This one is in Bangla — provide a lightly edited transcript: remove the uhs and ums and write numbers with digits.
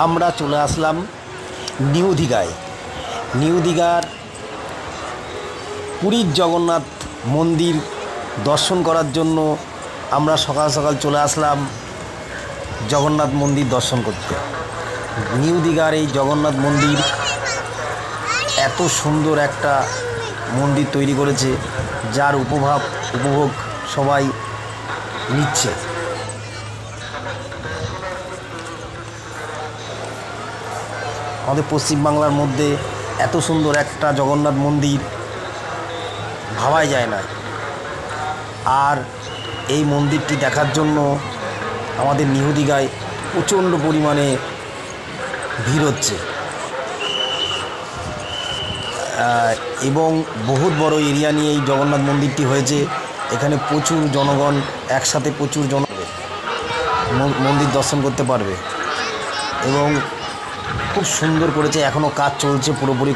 আমরা চলে আসলাম নিউ দীঘায়। নিউ দীঘার পুরীর জগন্নাথ মন্দির দর্শন করার জন্য আমরা সকাল সকাল চলে আসলাম জগন্নাথ মন্দির দর্শন করতে। নিউ দীঘার এই জগন্নাথ মন্দির এত সুন্দর একটা মন্দির তৈরি করেছে, যার উপভোগ সবাই নিচ্ছে। আমাদের পশ্চিমবাংলার মধ্যে এত সুন্দর একটা জগন্নাথ মন্দির ভাবাই যায় না। আর এই মন্দিরটি দেখার জন্য আমাদের নিউ দীঘায় প্রচণ্ড পরিমাণে ভিড় হচ্ছে এবং বহুত বড় এরিয়া নিয়ে এই জগন্নাথ মন্দিরটি হয়েছে। এখানে প্রচুর জনগণ একসাথে মন্দির দর্শন করতে পারবে এবং খুব সুন্দর করেছে। এখনও কাজ চলছে, পুরোপুরি